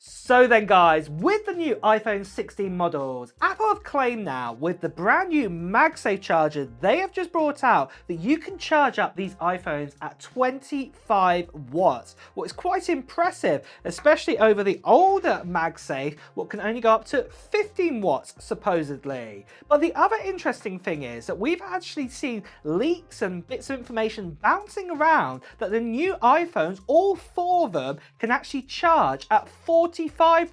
So then guys, with the new iPhone 16 models, Apple have claimed now with the brand new MagSafe charger they have just brought out that you can charge up these iPhones at 25 watts. What is quite impressive, especially over the older MagSafe, what can only go up to 15 watts supposedly. But the other interesting thing is that we've actually seen leaks and bits of information bouncing around that the new iPhones, all four of them, can actually charge at 45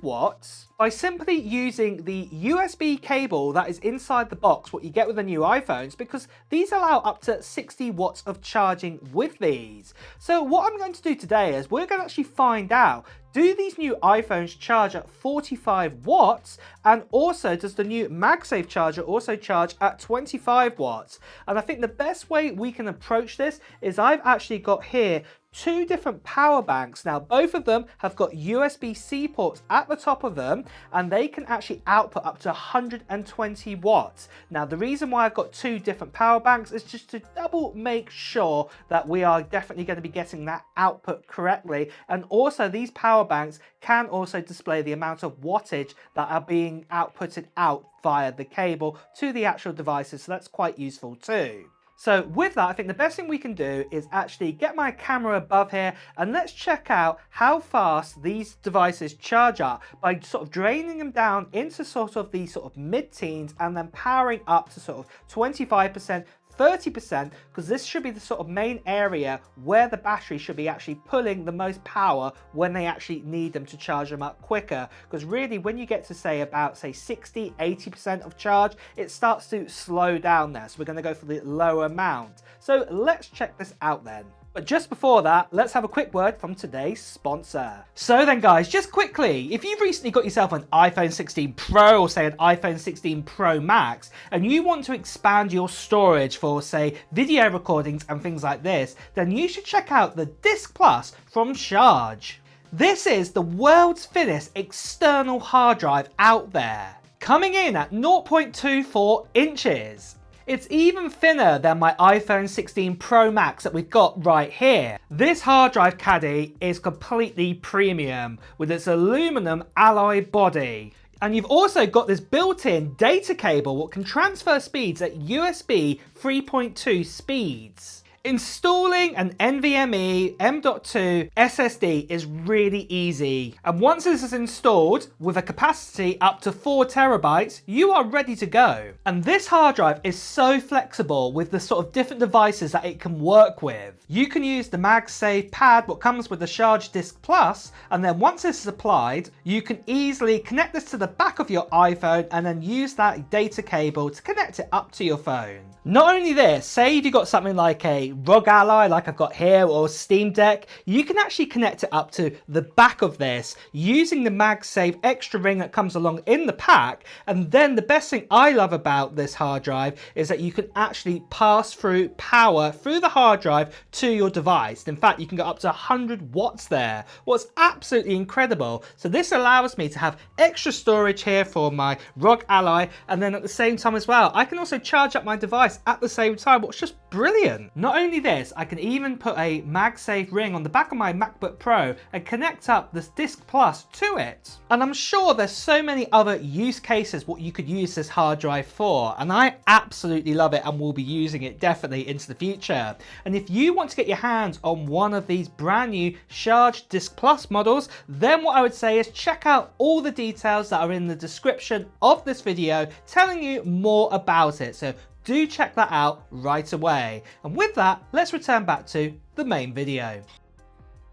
watts by simply using the USB cable that is inside the box, what you get with the new iPhones, because these allow up to 60 watts of charging with these. So what I'm going to do today is we're going to actually find out, do these new iPhones charge at 45 watts? And also, does the new MagSafe charger also charge at 25 watts? And I think the best way we can approach this is I've actually got here two different power banks. Now, both of them have got USB-C ports at the top of them, and they can actually output up to 120 watts. Now, the reason why I've got two different power banks is just to double make sure that we are definitely going to be getting that output correctly. And also, these power banks can also display the amount of wattage that are being outputted out via the cable to the actual devices, so that's quite useful too. So with that, I think the best thing we can do is actually get my camera above here and let's check out how fast these devices charge up by sort of draining them down into sort of the sort of mid-teens and then powering up to sort of 25%, 30%, because this should be the sort of main area where the battery should be actually pulling the most power when they actually need them to charge them up quicker. Because really, when you get to say about 60, 80% of charge, it starts to slow down there. So we're going to go for the lower amount. So let's check this out then. But just before that, let's have a quick word from today's sponsor. So then guys, just quickly, if you've recently got yourself an iPhone 16 Pro or say an iPhone 16 Pro Max, and you want to expand your storage for say video recordings and things like this, then you should check out the Disc Plus from Charge. This is the world's thinnest external hard drive out there, coming in at 0.24 inches. It's even thinner than my iPhone 16 Pro Max that we've got right here. This hard drive caddy is completely premium with its aluminum alloy body. And you've also got this built-in data cable that can transfer speeds at USB 3.2 speeds. Installing an NVMe M.2 SSD is really easy, and once this is installed with a capacity up to 4 terabytes, you are ready to go. And this hard drive is so flexible with the sort of different devices that it can work with. You can use the MagSafe pad what comes with the Charge Disc Plus, and then once this is applied, you can easily connect this to the back of your iPhone and then use that data cable to connect it up to your phone. Not only this, say if you've got something like a ROG Ally like I've got here or Steam Deck, you can actually connect it up to the back of this using the MagSafe extra ring that comes along in the pack. And then the best thing I love about this hard drive is that you can actually pass through power through the hard drive to your device. In fact, you can go up to 100 watts there. What's absolutely incredible. So this allows me to have extra storage here for my ROG Ally, and then at the same time as well, I can also charge up my device at the same time, which is just brilliant. Not only this, I can even put a MagSafe ring on the back of my MacBook Pro and connect up this Disc Plus to it. And I'm sure there's so many other use cases what you could use this hard drive for, and I absolutely love it and will be using it definitely into the future. And if you want to get your hands on one of these brand new Charge Disc Plus models, then what I would say is check out all the details that are in the description of this video telling you more about it. So do check that out right away. And with that, let's return back to the main video.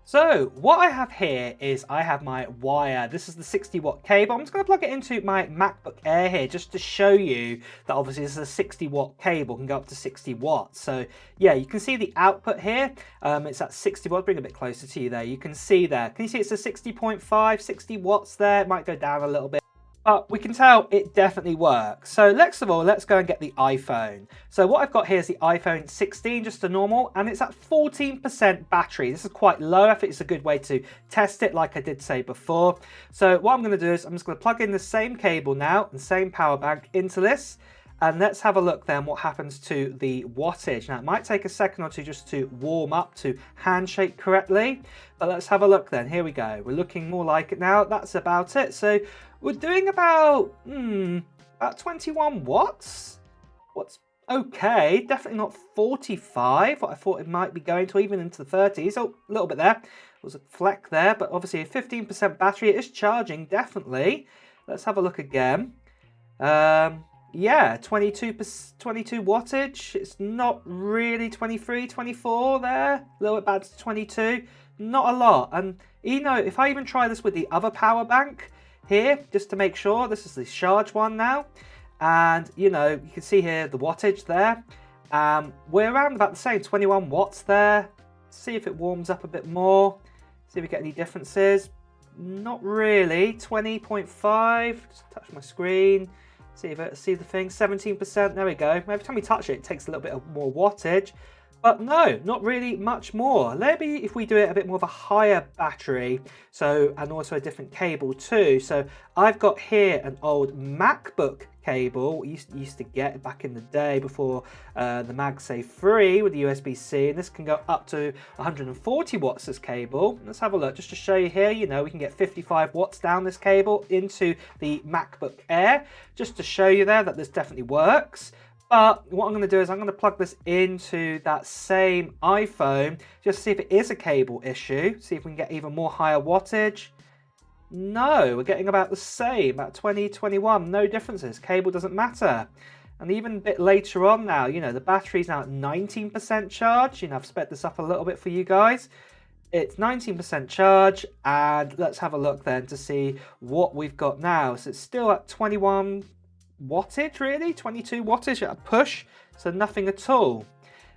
So what I have here is I have my wire. This is the 60 watt cable. I'm just going to plug it into my MacBook Air here just to show you that obviously this is a 60 watt cable, can go up to 60 watts. So yeah, you can see the output here. It's at 60 watts. Bring it a bit closer to you there. You can see there. Can you see it's a 60.5, 60 watts there? It might go down a little bit. But we can tell it definitely works. So next of all, let's go and get the iPhone. So what I've got here is the iPhone 16, just a normal, and it's at 14% battery. This is quite low. I think it's a good way to test it, like I did say before. So what I'm going to do is I'm just going to plug in the same cable now and same power bank into this. And let's have a look then what happens to the wattage. Now, it might take a second or two just to warm up to handshake correctly, but let's have a look then. Here we go. We're looking more like it now. That's about it. So we're doing about 21 watts. What's okay, definitely not 45, what I thought it might be going to, even into the 30s. Oh, a little bit there. There was a fleck there, but obviously a 15% battery. It is charging, definitely. Let's have a look again. Yeah, 22 wattage. It's not really 23, 24 there. A little bit bad to 22. Not a lot. And, you know, if I even try this with the other power bank here, just to make sure, this is the charge one now. And, you know, you can see here the wattage there. We're around about the same, 21 watts there. See if it warms up a bit more. See if we get any differences. Not really. 20.5. Just touch my screen. See the thing. 17%. There we go. Every time we touch it, it takes a little bit of more wattage. But no, not really much more. Maybe if we do it a bit more of a higher battery, and also a different cable too. So I've got here an old MacBook cable we used to get back in the day before the MagSafe 3 with the USB-C, and this can go up to 140 watts this cable. Let's have a look just to show you here. You know, we can get 55 watts down this cable into the MacBook Air, just to show you there that this definitely works. But what I'm going to do is I'm going to plug this into that same iPhone, just to see if it is a cable issue, see if we can get even more higher wattage. No, we're getting about the same, about 20, 21, no differences. Cable doesn't matter. And even a bit later on now, you know, the battery's now at 19% charge. You know, I've sped this up a little bit for you guys. It's 19% charge, and let's have a look then to see what we've got now. So it's still at 21 wattage, really, 22 wattage at a push, so nothing at all.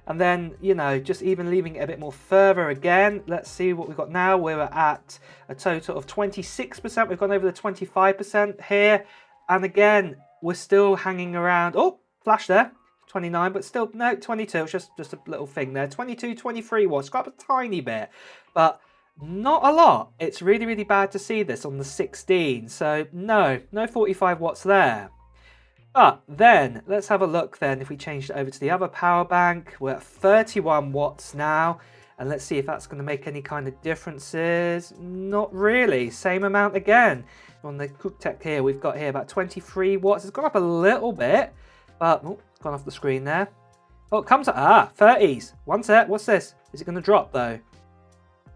And then, you know, just even leaving it a bit more further again, let's see what we've got now. We're at a total of 26%. We've gone over the 25% here, and again, we're still hanging around. Oh, flash there, 29, but still no, 22. It's just a little thing there. 22, 23 watts, got up a tiny bit, but not a lot. It's really, really bad to see this on the 16. So no 45 watts there. But then, let's have a look then if we change it over to the other power bank. We're at 31 watts now, and let's see if that's going to make any kind of differences. Not really, same amount again. On the CookTech here, we've got here about 23 watts. It's gone up a little bit, but, oh, it's gone off the screen there. Oh, it comes up, 30s. One sec, what's this? Is it going to drop though?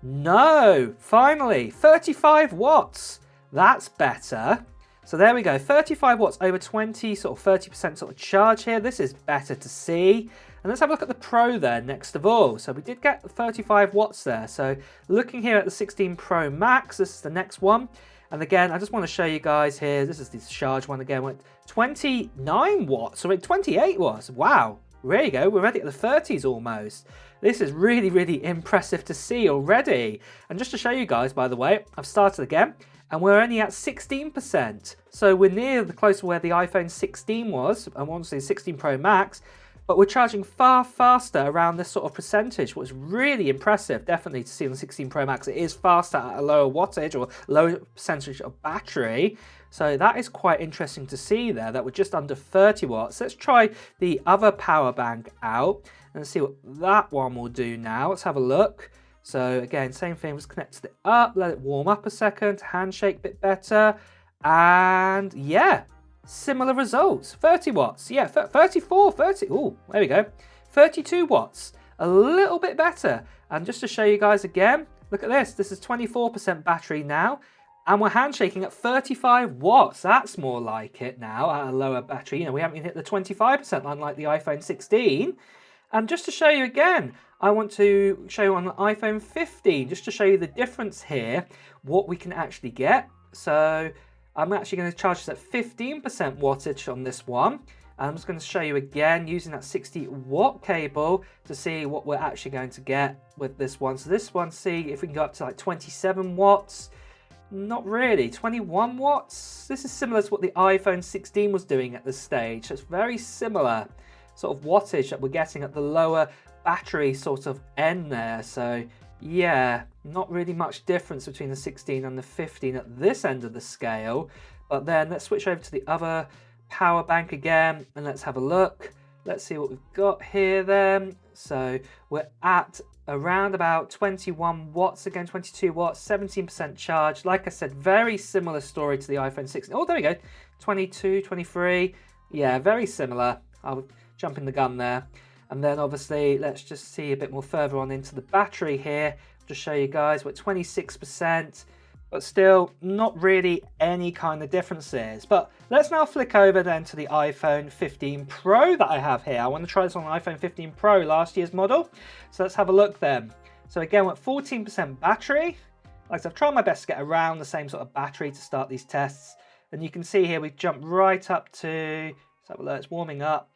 No, finally, 35 watts. That's better. So there we go, 35 watts over 20, sort of 30% sort of charge here. This is better to see. And let's have a look at the Pro there next of all. So we did get 35 watts there. So looking here at the 16 Pro Max, this is the next one. And again, I just want to show you guys here, this is the charge one again, with 29 watts, so 28 watts. Wow, there you go, we're already at the 30s almost. This is really, really impressive to see already. And just to show you guys, by the way, I've started again, and we're only at 16%. So we're near the close to where the iPhone 16 was, and obviously the 16 Pro Max, but we're charging far faster around this sort of percentage, which is really impressive, definitely, to see on the 16 Pro Max. It is faster at a lower wattage or lower percentage of battery. So that is quite interesting to see there, that we're just under 30 watts. Let's try the other power bank out and see what that one will do now. Let's have a look. So again, same thing, just connected it up, let it warm up a second, handshake a bit better, and yeah, similar results. 30 watts, yeah, 34, 30, oh, there we go. 32 watts, a little bit better. And just to show you guys again, look at this is 24% battery now, and we're handshaking at 35 watts. That's more like it now at a lower battery. You know, we haven't even hit the 25% unlike the iPhone 16. And just to show you again, I want to show you on the iPhone 15, just to show you the difference here, what we can actually get. So I'm actually going to charge this at 15% wattage on this one. And I'm just going to show you again using that 60 watt cable to see what we're actually going to get with this one. So this one, see if we can go up to like 27 watts. Not really, 21 watts. This is similar to what the iPhone 16 was doing at this stage. So it's very similar sort of wattage that we're getting at the lower battery sort of end there. So yeah, not really much difference between the 16 and the 15 at this end of the scale. But then let's switch over to the other power bank again, and let's have a look. Let's see what we've got here then. So we're at around about 21 watts again, 22 watts, 17% charge. Like I said, very similar story to the iPhone 16. Oh, there we go. 22, 23. Yeah, very similar. I'll jump in the gun there. And then obviously, let's just see a bit more further on into the battery here. Just show you guys, we're at 26%. But still, not really any kind of differences. But let's now flick over then to the iPhone 15 Pro that I have here. I want to try this on the iPhone 15 Pro, last year's model. So let's have a look then. So again, we're at 14% battery. Like I said, I've tried my best to get around the same sort of battery to start these tests. And you can see here, we've jumped right up to, let's have a look, it's warming up.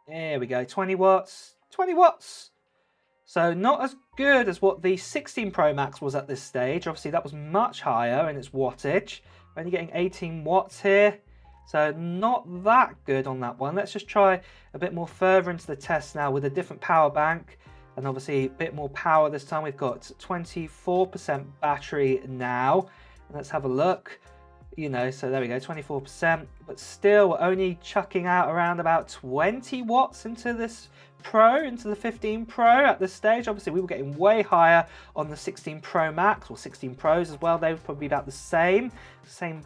There we go, 20 watts, 20 watts. So not as good as what the 16 Pro Max was at this stage. Obviously that was much higher in its wattage. We're only getting 18 watts here. So not that good on that one. Let's just try a bit more further into the test now with a different power bank. And obviously a bit more power this time. We've got 24% battery now. And let's have a look. You know, so there we go, 24%. But still, we're only chucking out around about 20 watts into this Pro, into the 15 Pro at this stage. Obviously, we were getting way higher on the 16 Pro Max or 16 Pros as well. They would probably be about the same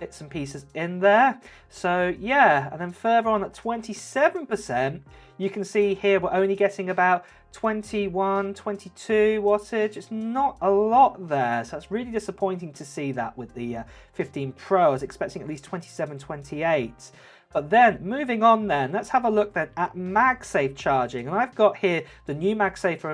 bits and pieces in there. So yeah, and then further on at 27%, you can see here we're only getting about 21, 22 wattage. It's not a lot there, so it's really disappointing to see that with the 15 Pro. I was expecting at least 27, 28. But then, moving on then, let's have a look then at MagSafe charging. And I've got here the new MagSafe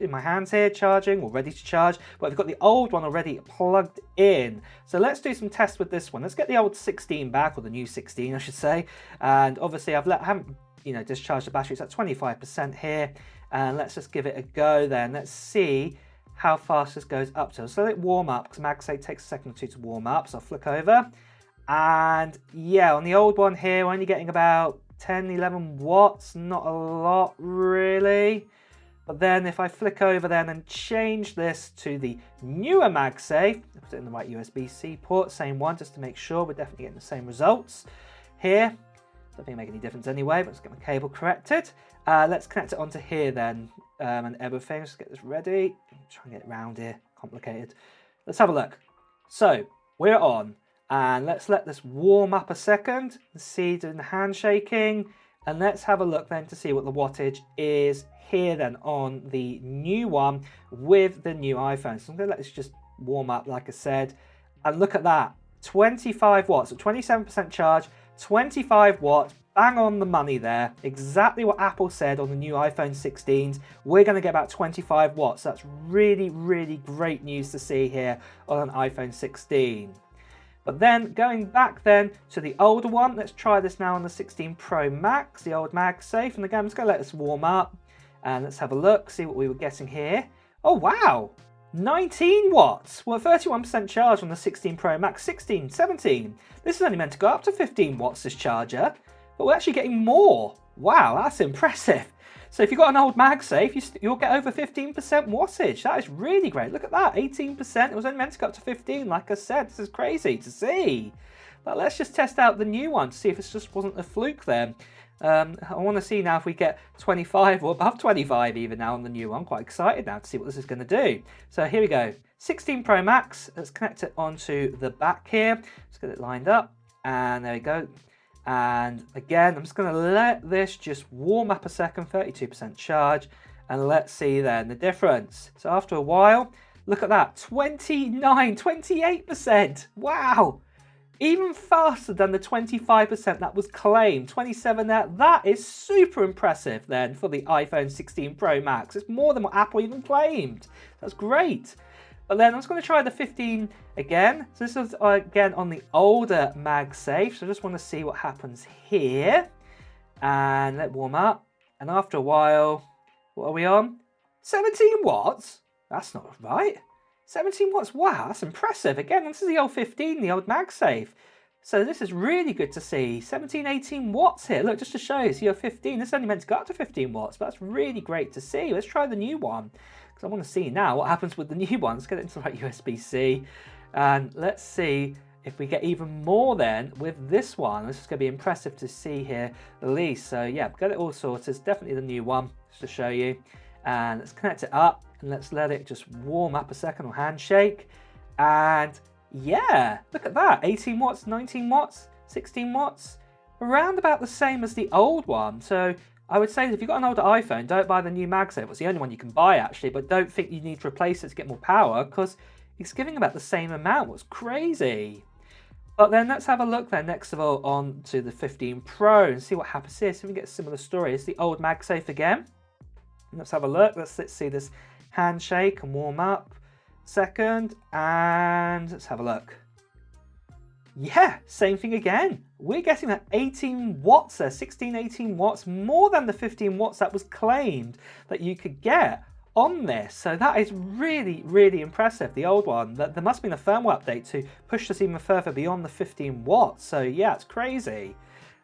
in my hands here, charging, or ready to charge. But I've got the old one already plugged in. So let's do some tests with this one. Let's get the old 16 back, or the new 16, I should say. And obviously, I haven't discharged the battery. It's at 25% here. And let's just give it a go then. Let's see how fast this goes up to. So let it warm up, because MagSafe takes a second or two to warm up. So I'll flick over. And yeah, on the old one here, we're only getting about 10, 11 watts. Not a lot, really. But then if I flick over then and change this to the newer MagSafe, put it in the right USB-C port, same one, just to make sure we're definitely getting the same results here. Don't think it make any difference anyway, but let's get my cable corrected. Let's connect it onto here then, and everything. Let's get this ready. Try and get it round here, complicated. Let's have a look. So we're on, and let's let this warm up a second. See, doing the handshaking, and let's have a look then to see what the wattage is here then on the new one with the new iPhone. So I'm going to let this just warm up, like I said, and look at that, 25 watts, so 27% charge. 25 watts, bang on the money there. Exactly what Apple said on the new iPhone 16s. We're going to get about 25 watts. That's really, really great news to see here on an iPhone 16. But then going back then to the older one, let's try this now on the 16 Pro Max, the old MagSafe. And again, I'm just going to let this warm up and let's have a look, see what we were getting here. Oh, wow. 19 watts. Well, 31% charge on the 16 Pro Max, 16, 17. This is only meant to go up to 15 watts, this charger, but we're actually getting more. Wow, that's impressive. So if you've got an old MagSafe, you'll get over 15% wattage. That is really great. Look at that, 18%. It was only meant to go up to 15, like I said. This is crazy to see. But let's just test out the new one to see if this just wasn't a fluke then. I want to see now if we get 25 or above 25 even now on the new one. I'm quite excited now to see what this is going to do. So here we go. 16 Pro Max. Let's connect it onto the back here. Let's get it lined up. And there we go. And again, I'm just going to let this just warm up a second. 32% charge. And let's see then the difference. So after a while, look at that. 29, 28%. Wow. Even faster than the 25% that was claimed. 27 there. That is super impressive then for the iPhone 16 Pro Max. It's more than what Apple even claimed. That's great. But then I'm just going to try the 15 again. So this is again on the older MagSafe. So I just want to see what happens here. And let it warm up. And after a while, what are we on? 17 watts? That's not right. 17 watts, wow, that's impressive. Again, this is the old 15, the old MagSafe. So this is really good to see. 17, 18 watts here. Look, just to show you, so you're 15. This is only meant to go up to 15 watts, but that's really great to see. Let's try the new one, because I want to see now what happens with the new one. Let's get it into the right USB-C. And let's see if we get even more then with this one, this is going to be impressive to see here at least. So yeah, got it all sorted. It's definitely the new one, just to show you. And let's connect it up and let's let it just warm up a second, or handshake. And yeah, look at that, 18 watts, 19 watts, 16 watts, around about the same as the old one. So I would say if you've got an older iPhone, don't buy the new MagSafe. It's the only one you can buy actually, but don't think you need to replace it to get more power, because it's giving about the same amount. What's crazy. But then let's have a look then next of all on to the 15 Pro and see what happens here. So we get a similar story. It's the old MagSafe again. Let's have a look. Let's see this handshake and warm up. Second, and let's have a look. Yeah, same thing again. We're getting that 18 watts there, 16, 18 watts, more than the 15 watts that was claimed that you could get on this. So that is really, really impressive. The old one, there must have been a firmware update to push this even further beyond the 15 watts. So yeah, it's crazy.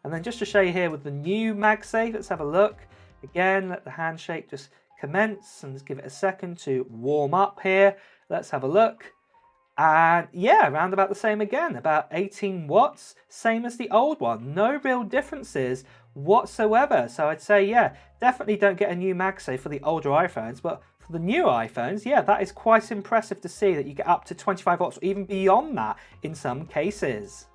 And then just to show you here with the new MagSafe, let's have a look. Again, let the handshake just commence and just give it a second to warm up here. Let's have a look. And yeah, around about the same again, about 18 watts, same as the old one. No real differences whatsoever. So I'd say, yeah, definitely don't get a new MagSafe for the older iPhones, but for the new iPhones, yeah, that is quite impressive to see that you get up to 25 watts or even beyond that in some cases.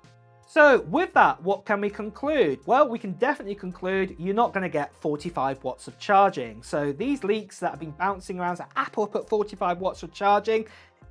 So with that, what can we conclude? Well, we can definitely conclude you're not going to get 45 watts of charging. So these leaks that have been bouncing around, so Apple put 45 watts of charging,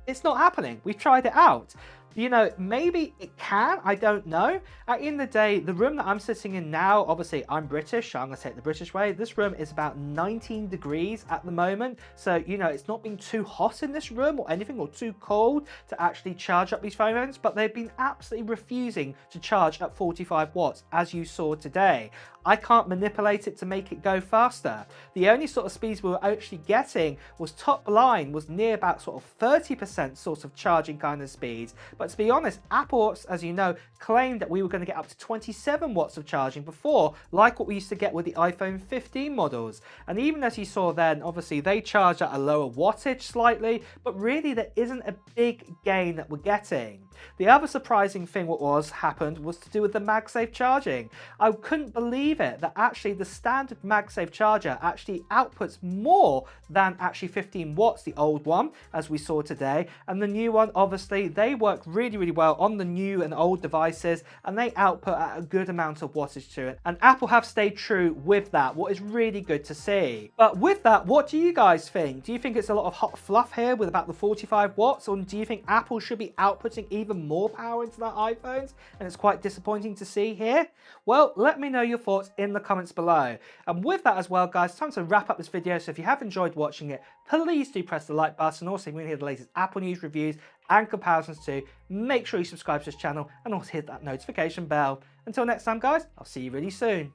it's not happening. We've tried it out. You know, maybe it can, I don't know. At the end of the day, the room that I'm sitting in now, obviously I'm British, so I'm gonna take the British way. This room is about 19 degrees at the moment. So, you know, it's not been too hot in this room or anything, or too cold to actually charge up these phones, but they've been absolutely refusing to charge at 45 watts, as you saw today. I can't manipulate it to make it go faster. The only sort of speeds we were actually getting was top line was near about sort of 30% sort of charging kind of speeds. But to be honest, Apple, as you know, claimed that we were going to get up to 27 watts of charging before, like what we used to get with the iPhone 15 models. And even as you saw then, obviously they charge at a lower wattage slightly, but really there isn't a big gain that we're getting. The other surprising thing happened was to do with the MagSafe charging. I couldn't believe it that actually the standard MagSafe charger actually outputs more than actually 15 watts, the old one, as we saw today. And the new one, obviously, they work really, really well on the new and old devices, and they output at a good amount of wattage to it. And Apple have stayed true with that, what is really good to see. But with that, what do you guys think? Do you think it's a lot of hot fluff here with about the 45 watts, or do you think Apple should be outputting even more power into their iPhones, and it's quite disappointing to see here? Well, let me know your thoughts in the comments below. And with that as well, guys, time to wrap up this video. So if you have enjoyed watching it, please do press the like button. Also, if you want to hear the latest Apple news, reviews and comparisons too, make sure you subscribe to this channel and also hit that notification bell. Until next time, guys, I'll see you really soon.